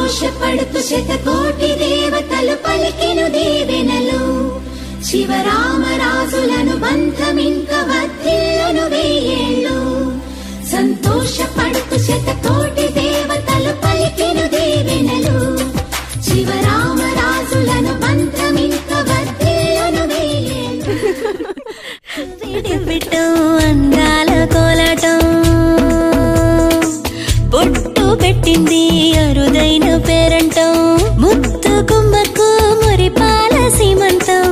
సంతోషపడుతూ శతకోటి దేవతలు పలికెను దీవెనలు శివరామరాజులను బంధమింక వర్ధిల్లును వెయ్యేళ్ళు సంతోషపడుతూ శతకోటి దేవతలు పలికెను దీవెనలు శివరామరాజులను బంధమింక వర్ధిల్లును వెయ్యేళ్ళు విడివిటం అందాల కోలాటం బొట్టు పెట్టింది అరుదైన పేరంటం ముత్తు గుమ్మకు మురిపాల సీమంతం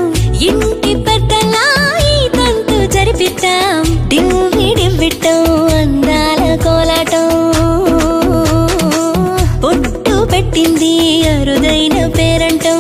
ఇంటి పెద్దలా ఈ తంతు జరిపిద్దాం విడివిటం అందాల కోలాటం బొట్టు పెట్టింది అరుదైన పేరంటం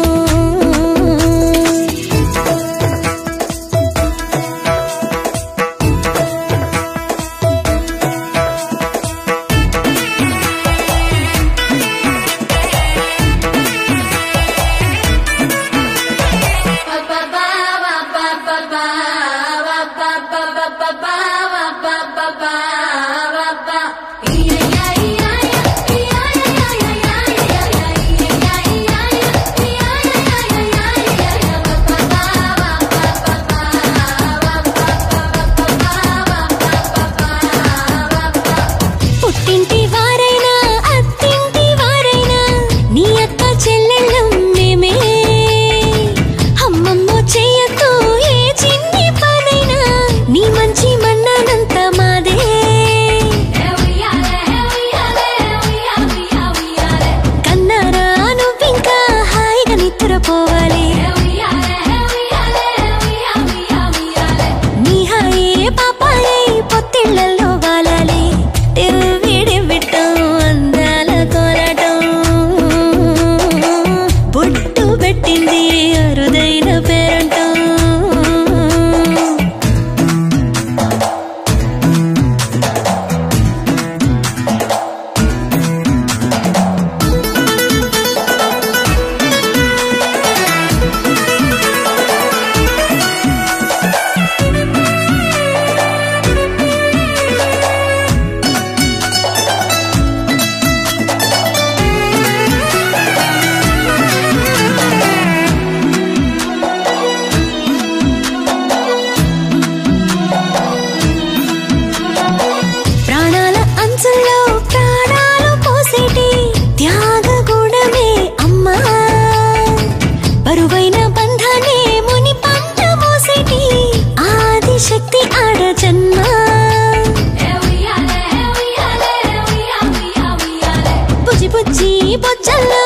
బుజ్జి బొజ్జల్లో